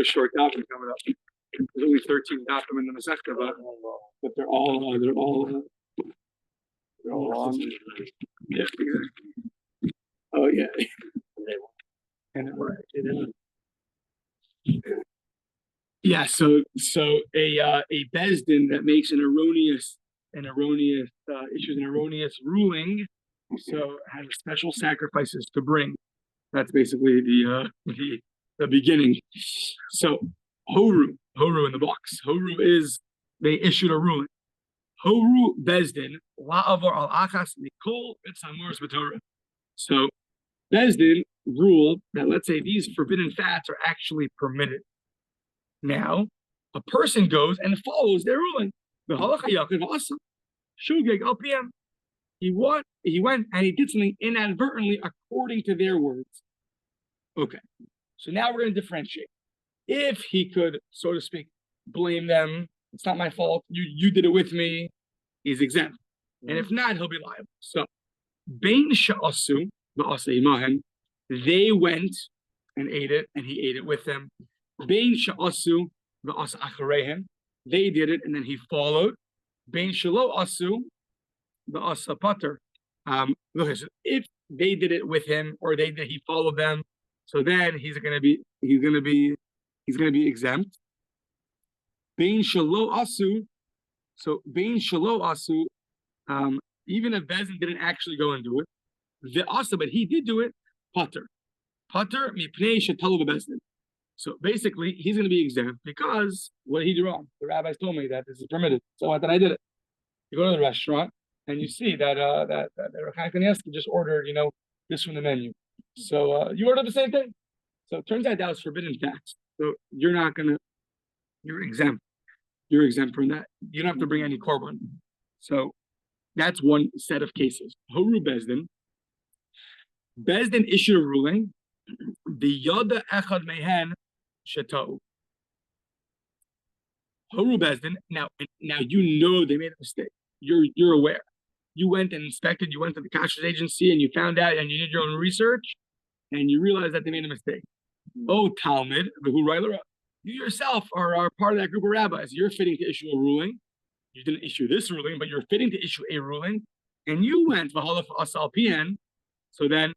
another short document coming up. There's only 13 documents in the Masechta, but they're all long. Yeah, exactly. Oh yeah. Yeah. So a bezdin that makes an erroneous issues an erroneous ruling, so has special sacrifices to bring. That's basically the beginning. So Horu in the box. Horu is they issued a ruling. Horu bezdin la'avar al achas mikol etzamoros b'Torah. So bezdin ruled that, let's say, these forbidden fats are actually permitted. Now a person goes and follows their ruling. He went and he did something inadvertently according to their words. Okay, so now we're going to differentiate. If he could, so to speak, blame them, it's not my fault, you did it with me, he's exempt. And if not, he'll be liable. So, Bein sha'asu v'asei imahem, they went and ate it, and he ate it with them. Bein sha'asu v'asa achareihem, they did it, and then he followed. Bein shelo asu v'asa pater. So if they did it with him, or he followed them, so then he's gonna be exempt. Bein shelo asu. So bein shelo asu. Even if Bezin didn't actually go and do it, the asa, but he did do it. Pater mipnei shetalu b'Bezdin. So basically, he's going to be exempt because what he did wrong. The rabbis told me that this is permitted, so I thought I did it. You go to the restaurant and you see that Rechaim Kanievsky just ordered, this from the menu. So you ordered the same thing. So it turns out that was forbidden fats. So you're exempt. You're exempt from that. You don't have to bring any korban. So that's one set of cases. Horu Bezdin. Bezdin issued a ruling. The Yoda Echad Mehen Shetau. Horu Bezdin. Now they made a mistake. You're aware. You went and inspected. You went to the kashrut agency and you found out, and you did your own research, and you realized that they made a mistake. Oh, Talmud, you yourself are part of that group of rabbis. You're fitting to issue a ruling. You didn't issue this ruling, but you're fitting to issue a ruling, and you went v'halaf asal pien. So then,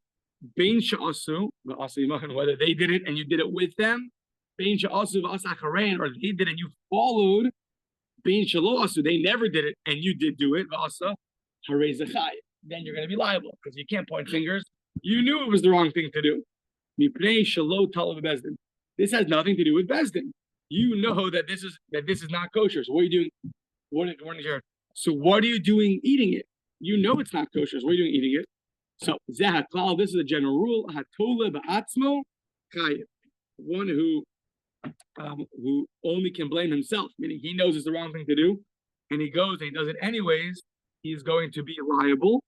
bein she'asu v'asa, whether they did it and you did it with them, bein she'asu v'asa acharein, or they did it and you followed, bein shelo asu, they never did it and you did do it, v'asa harei zechai. Then you're going to be liable because you can't point fingers. You knew it was the wrong thing to do. Mipnei shelo talav bezdin. This has nothing to do with bezdin. You know that this is not kosher. So what are you doing? So what are you doing eating it? You know it's not kosher. So what are you doing eating it? So zahaklal, this is a general rule. Hatole ba'atzmo chayiv. One who only can blame himself, meaning he knows it's the wrong thing to do, and he goes and he does it anyways, he's going to be liable.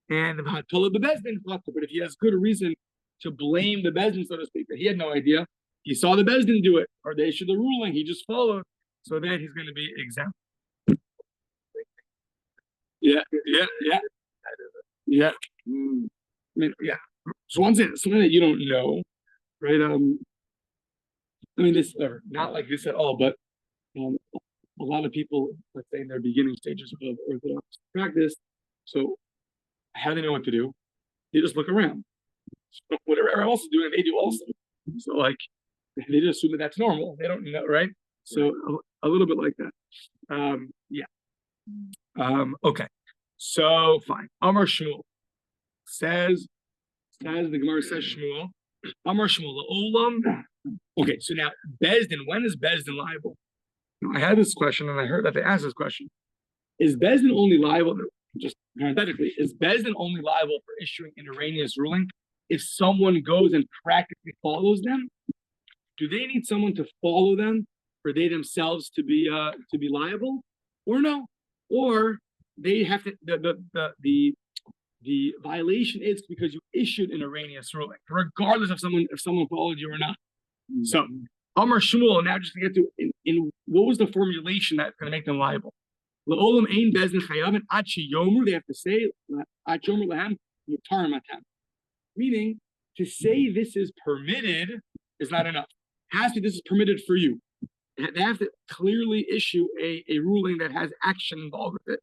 And hatole bezdin, but if he has good reason to blame the bezdin, so to speak, that he had no idea, he saw the bezdin do it, or they issued the ruling, he just followed, so then he's going to be exempt. Yeah. So one thing, something that you don't know, right? This not like this at all, but a lot of people, let's say in their beginning stages of Orthodox practice, so how do they know what to do? They just look around. So whatever everyone else is doing, they do also. So they just assume that that's normal. They don't know, right? So a little bit like that. Okay. So fine. Amar Shmuel says the Gemara says Shmuel. Amar Shmuel Olam. Okay, so now Bezdin. When is Bezdin liable? Now, I had this question, and I heard that they asked this question. Is Bezdin only liable? Just parenthetically, is Bezdin only liable for issuing an erroneous ruling if someone goes and practically follows them? Do they need someone to follow them for they themselves to be liable, or no? Or they have to the violation is because you issued an erroneous ruling, regardless if someone followed you or not. So Amar Shmuel, now just to get to in what was the formulation that's going to make them liable? La'olam ein bezdin chayavin ad sheyomu. They have to say ad sheyomu lahem mutar matam. Meaning, to say this is permitted is not enough. has to, this is permitted for you. They have to clearly issue a ruling that has action involved with it.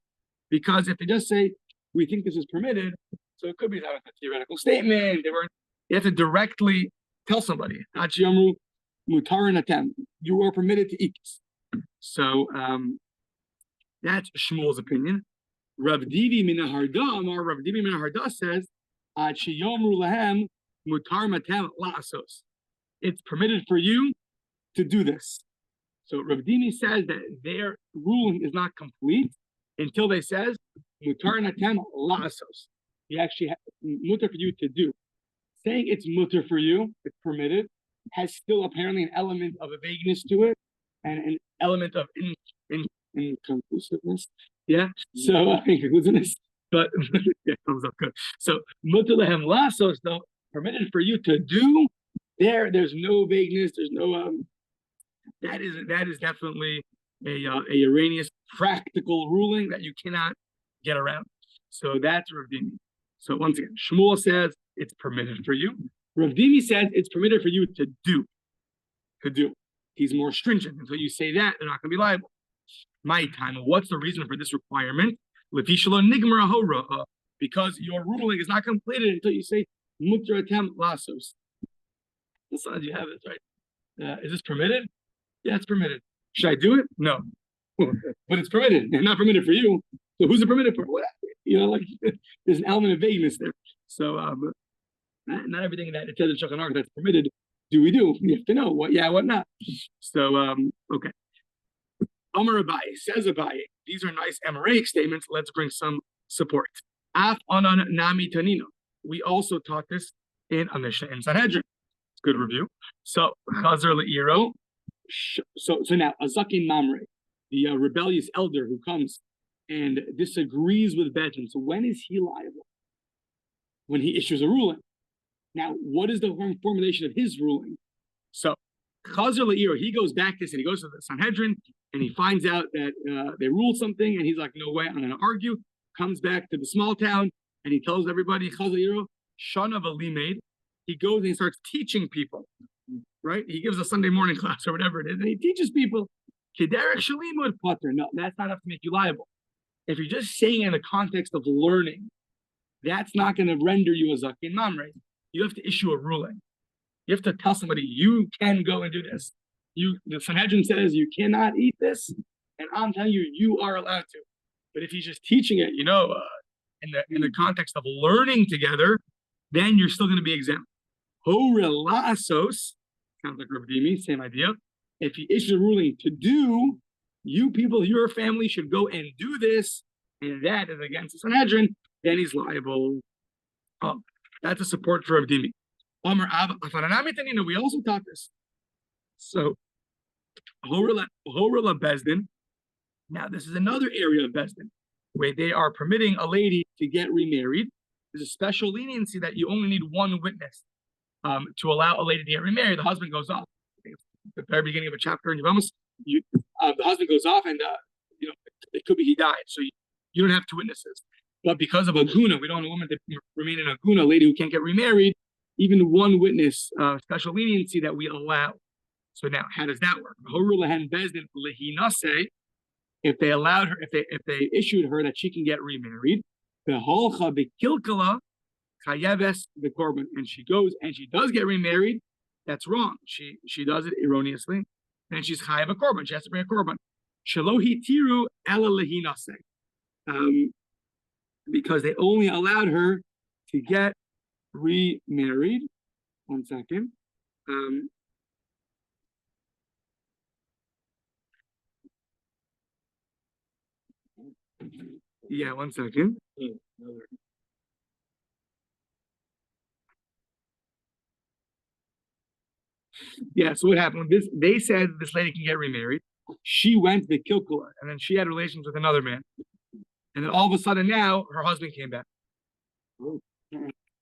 Because if they just say, we think this is permitted, so it could be a theoretical statement. They have to directly tell somebody, you are permitted to eat this. So that's Shmuel's opinion. Rav Divi min Harda says, it's permitted for you to do this. So Rav Dimi says that their ruling is not complete until they says mutar natem la'asos. He actually mutar for you to do. Saying it's mutar for you, it's permitted, has still apparently an element of a vagueness to it and an element of inconclusiveness. Yeah. So inconclusiveness, but yeah, comes up good. So mutar lehem la'asos, though, permitted for you to do. There's no vagueness. There's no That is definitely a erroneous practical ruling that you cannot get around. So that's Rav Dimi. So once again, Shmuel says it's permitted for you. Rav Dimi says it's permitted for you to do. To do. He's more stringent. Until you say that, they're not going to be liable. My time. What's the reason for this requirement? Because your ruling is not completed until you say mutra tem lasos. That's how you have it, right? Is this permitted? Yeah, it's permitted. Should I do it? No. But it's permitted. It's not permitted for you. So who's it permitted for? What? There's an element of vagueness there. So not everything that it says in Shulchan Aruch that's permitted do we do. You have to know what yeah, what not. So okay. Amar Abaye, says Abaye, these are nice Amoraic statements. Let's bring some support. Af anan nami tanino. We also taught this in a Mishnah in Sanhedrin. It's a good review. So Chazer le'iro. So now Azakin Mamre, the rebellious elder who comes and disagrees with Bedin. So when is he liable? When he issues a ruling. Now, what is the formulation of his ruling? So Chazer le'iro, he goes back to this and he goes to the Sanhedrin and he finds out that they ruled something and he's like, no way, I'm going to argue. Comes back to the small town and he tells everybody, Chazer le'iro, Shana v'limeid. He goes and he starts teaching people. Right? He gives a Sunday morning class or whatever it is, and he teaches people. No, that's not enough to make you liable. If you're just saying in the context of learning, that's not going to render you a zakin mamre. You have to issue a ruling. You have to tell somebody you can go and do this. The Sanhedrin says you cannot eat this, and I'm telling you, you are allowed to. But if he's just teaching it, in the context of learning together, then you're still going to be exempt. Horelasos. Sounds like Rav Dimi, same idea. If he issues a ruling to do, you people, your family should go and do this, and that is against the Sanhedrin, then he's liable. Oh, that's a support for Rav Dimi. We also taught this. So, Horela Bezdin. Now, this is another area of Bezdin where they are permitting a lady to get remarried. There's a special leniency that you only need one witness. To allow a lady to get remarried. The husband goes off. The very beginning of a chapter in Yevamos, the husband goes off and it could be he died. So you don't have two witnesses. But because of a guna, we don't want a woman to remain in a guna, a lady who can't get remarried, even one witness, special leniency that we allow. So now, how does that work? If they allowed her, if they issued her that she can get remarried, the korban, and she goes and she does get remarried, that's wrong. She does it erroneously, and she's chayav a korban. She has to bring a korban. Shalohi tiru ela lehinase, because they only allowed her to get remarried. One second. Yeah, one second. Yeah, so what happened? They said this lady can get remarried. She went to the kilkula, and then she had relations with another man. And then all of a sudden now, her husband came back.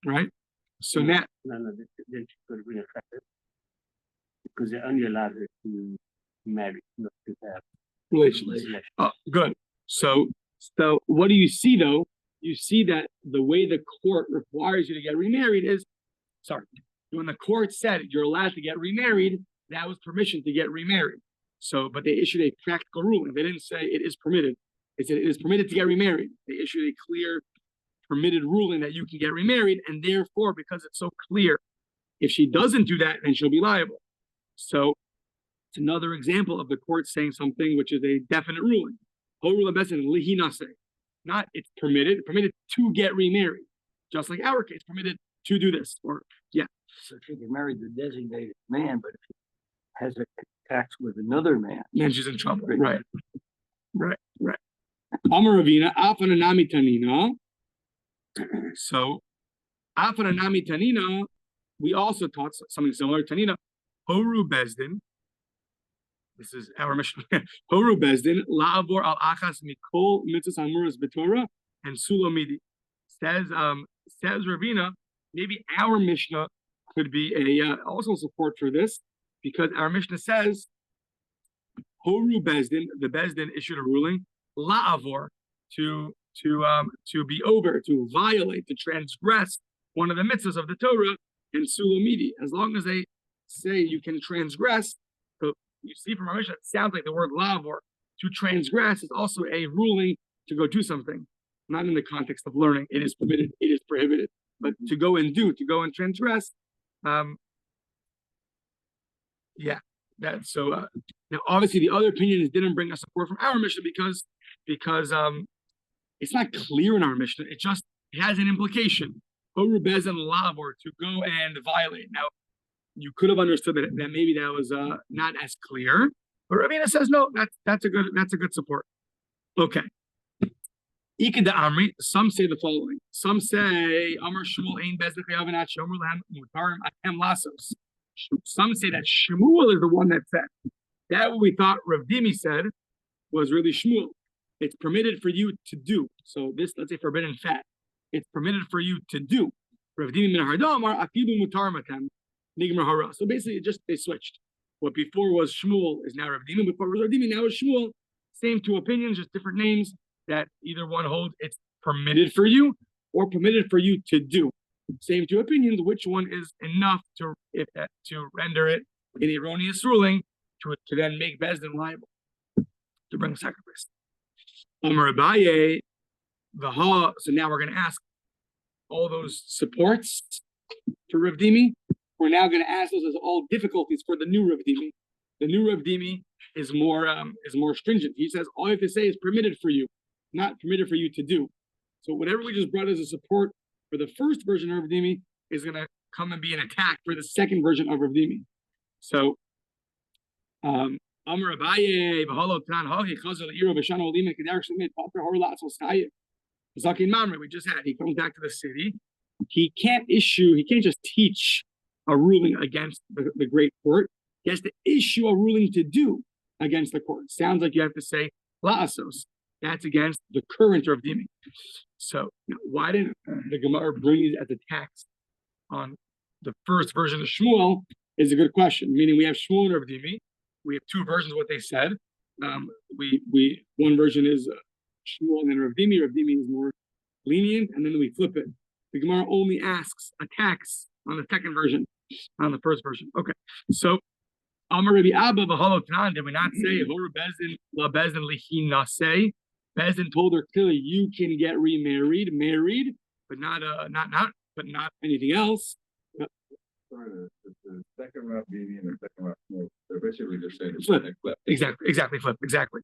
Right? So now... No, then she could bring a record. Because they're only allowed her to marry, not to have relations. Oh, good. So what do you see, though? You see that the way the court requires you to get remarried is... Sorry. When the court said you're allowed to get remarried, that was permission to get remarried. So, but they issued a practical ruling. They didn't say it is permitted. They said it is permitted to get remarried. They issued a clear, permitted ruling that you can get remarried, and therefore, because it's so clear, if she doesn't do that, then she'll be liable. So, it's another example of the court saying something which is a definite ruling. Not it's permitted to get remarried. Just like our case, permitted to do this. Or yeah. So she can marry the designated man, but if she has a tax with another man, then she's in trouble. Right. Amar Ravina, Afananami Tanina. So Afananami Tanina, we also taught something similar. Tanina, Horu Bezdin. This is our mission. Horu Bezdin, La'avor al Achas Mikol Mitzvahs Hamuras B'Torah and Sulomidi. Says Ravina, maybe our Mishnah could be a also support for this, because our Mishnah says Horu Bezdin, the Bezdin issued a ruling, La'avor, to be over, to violate, to transgress one of the mitzvahs of the Torah, and Sulomidi. As long as they say you can transgress, so you see from our Mishnah, it sounds like the word La'avor, to transgress is also a ruling to go do something. Not in the context of learning. It is permitted, it is prohibited. But to go and transgress, that's so. Now, obviously, the other opinion didn't bring us support from our Mishnah because it's not clear in our Mishnah. It has an implication. Horu Bezdin La'avor, to go and violate. Now, you could have understood that maybe that was not as clear, but Ravina says no. That's a good support. Okay. Ikeda Amri, some say the following. Some say Amar Shmuel Ein Bezdin Chayav V'Nat Shomer Lahem Mutarim Atem Lasos. Some say that Shmuel is the one that said that. What we thought Rav Dimi said was really Shmuel. It's permitted for you to do. So this, let's say, forbidden fat. It's permitted for you to do. Rav Dimi Min Harda Amar Afilu Mutarim Atem Nigmar Hara. So basically, they switched. What before was Shmuel is now Rav Dimi. Before was Rav Dimi, now is Shmuel. Same two opinions, just different names. That either one holds it's permitted for you or permitted for you to do. Same two opinions. Which one is enough to render it an erroneous ruling to then make Bezdin liable to bring a sacrifice? Amar Abaye, so now we're going to ask all those supports for Rav Dimi. We're now going to ask those as all difficulties for the new Rav Dimi. The new Rav Dimi is more stringent. He says all you have to say is permitted for you, not permitted for you to do. So whatever we just brought as a support for the first version of Rav Dimi is going to come and be an attack for the second version of Rav Dimi. So, Amar Abaye, V'halo Tan Hagi Chazal Iro B'Shana Olim Kedar Shemit Paper Horlat Soskayev. Zakin Mamre, we just had. He comes back to the city. He can't just teach a ruling against the great court. He has to issue a ruling to do against the court. Sounds like you have to say la'asos. That's against the current Rav Dimi. So why didn't the Gemara bring these as a tax on the first version of Shmuel is a good question. Meaning we have Shmuel and Rav Dimi. We have two versions of what they said. One version is Shmuel and then Rav Dimi. Rav Dimi is more lenient, and then we flip it. The Gemara only asks a tax on the second version, on the first version. Okay, so Amar Rabbi Abba v'halo Tanan, did we not say Horu Bezdin la Bezdin lihi naseh? Bezdin told her clearly you can get married, but not anything else. The second round BB and the second round Shmuel, they're basically just saying flip. Exactly, flip. Exactly.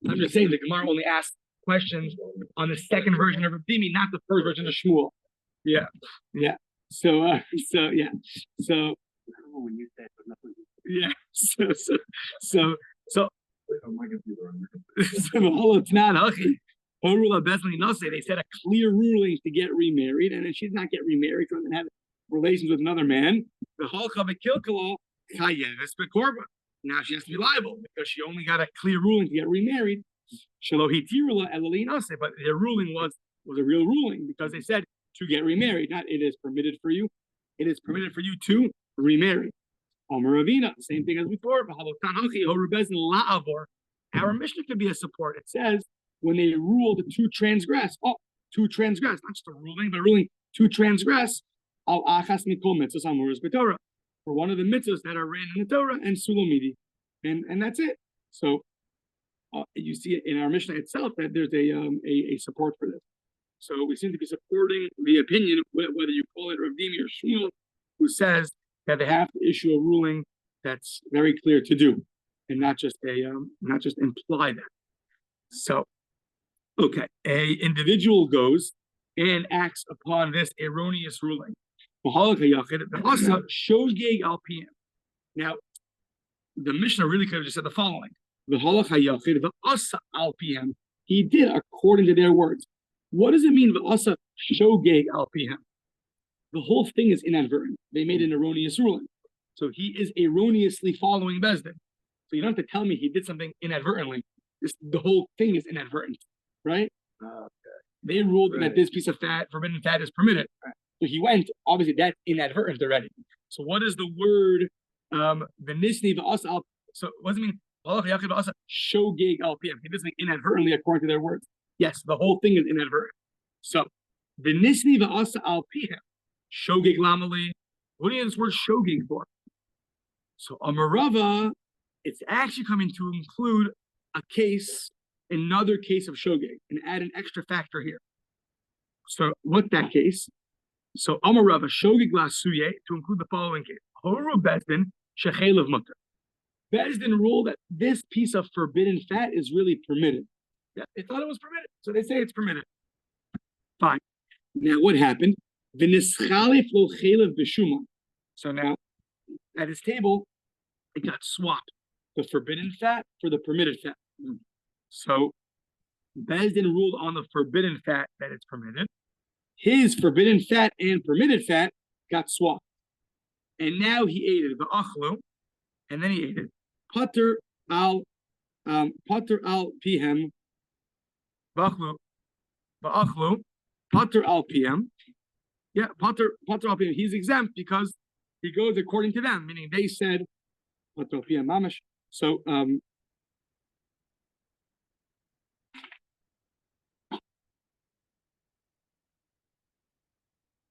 I'm just saying the Gemara only asked questions on the second version of Rabbi, not the first version of Shmuel. Yeah. So when you said yeah. So they said a clear ruling to get remarried, and then she's not get remarried, so then have relations with another man. Now she has to be liable because she only got a clear ruling to get remarried. But their ruling was a real ruling because they said to get remarried, not it is permitted for you. It is permitted for you to remarry. Same thing as before. Our Mishnah could be a support. It says when they ruled to transgress, not just a ruling, but a ruling to transgress, for one of the mitzvahs that are written in the Torah and Sulamidi. And that's it. So you see it in our Mishnah itself that there's a support for this. So we seem to be supporting the opinion, whether you call it Rav Dimi or Shmuel, who says that they have to issue a ruling that's very clear to do, and not just imply that. So, okay, a individual goes and acts upon this erroneous ruling. Now, the Mishnah really could have just said the following: he did according to their words. What does it mean? The whole thing is inadvertent. They made an erroneous ruling. So he is erroneously following Bezdin. So you don't have to tell me he did something inadvertently. The whole thing is inadvertent, right? They ruled that this piece of fat, forbidden fat, is permitted. So he went, obviously that's inadvertent already. So what is the word, v'nisni v'asal? So what does it mean? Shogeg al pm. He does something inadvertently according to their words. Yes, the whole thing is inadvertent. So, v'nisni v'asa al pm. Shogeg lamali. What do you have this word shogeg for? So, Amarava, it's actually coming to include another case of shogeg, and add an extra factor here. So, what's that case? So, Amarava, shogeg lasuye, to include the following case. Horu bezdin, shechelav mutter. Bezdin ruled that this piece of forbidden fat is really permitted. Yeah, they thought it was permitted, so they say it's permitted. Fine. Now, what happened? So now, at his table, it got swapped. The forbidden fat for the permitted fat. So, Bezdin ruled on the forbidden fat that it's permitted. His forbidden fat and permitted fat got swapped. And now he ate it, v'achlu, and then he ate it. Pater al pihem, v'achlu, pater al pihem. Yeah, pater al pihem. He's exempt because he goes according to them, meaning they said pater al pihem mamash. So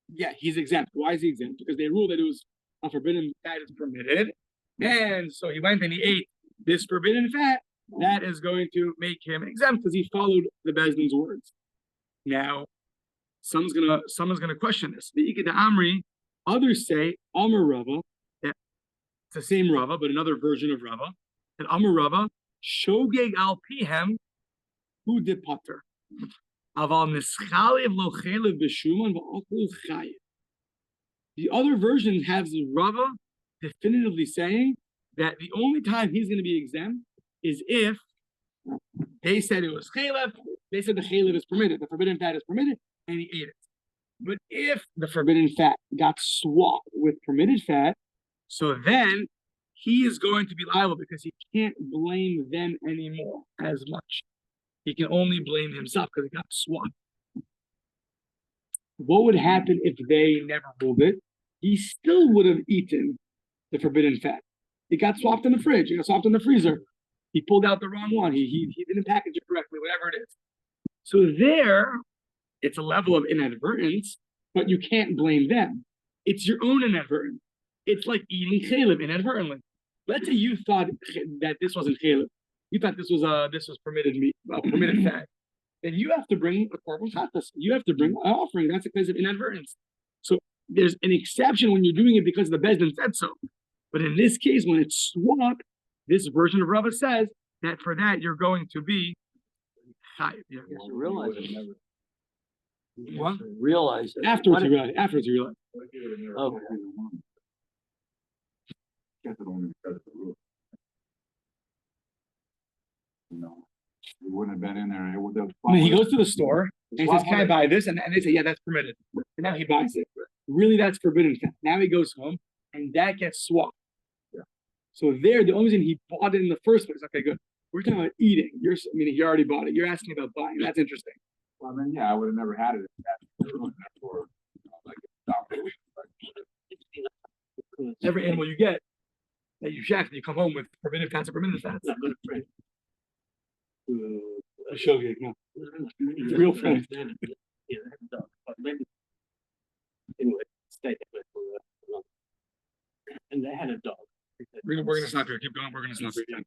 yeah, he's exempt. Why is he exempt? Because they ruled that it was a forbidden fat is permitted. And so he went and he ate this forbidden fat. That is going to make him exempt because he followed the Bezdin's words. Now, someone's gonna question this. The Ikeda Amri, others say Amar Rava, that it's the same Rava, but another version of Rava. And Amar Rava, Shogeg al pihem, who did pater. Aval nischalev lo chalev b'shuman v'okul chayev. The other version has Rava definitively saying that the only time he's going to be exempt is if they said it was chalev, they said the chalev is permitted, the forbidden fat is permitted, and he ate it. But if the forbidden fat got swapped with permitted fat, so then he is going to be liable because he can't blame them anymore as much. He can only blame himself because it got swapped. What would happen if they never ruled it? He still would have eaten the forbidden fat. It got swapped in the fridge. It got swapped in the freezer. He pulled out the wrong one. He didn't package it correctly, whatever it is. So there, it's a level of inadvertence, but you can't blame them. It's your own inadvertence. It's like eating chalev inadvertently. Let's say you thought that this wasn't chalev. You thought this was permitted meat, permitted fat. Then you have to bring a korban chatas. You have to bring an offering. That's because of inadvertence. So there's an exception when you're doing it because the Bezdin said so. But in this case, when it's swapped, this version of Rava says that for that you're going to be chayiv. Yeah. You realize it. What? Realize it. Afterwards you realize. Afterwards you realize. Okay. No, it wouldn't have been in there. It would have. I mean, he goes to the store and he says, "Can I buy this?" And they say, "Yeah, that's permitted." And now he buys it. Really, that's forbidden. Now he goes home and that gets swapped. Yeah. So there, the only reason he bought it in the first place. Okay, good. We're talking about eating. He already bought it. You're asking about buying. That's interesting. Well, I mean, yeah, I would have never had it. Every animal you get that you shack, you come home with forbidden fats or permitted fats. Not good friend. A shogeg, no. It's a real friend. Yeah, but maybe anyway, stay there for long. and they had a dog. We're gonna stop here. Keep going. We're gonna stop here.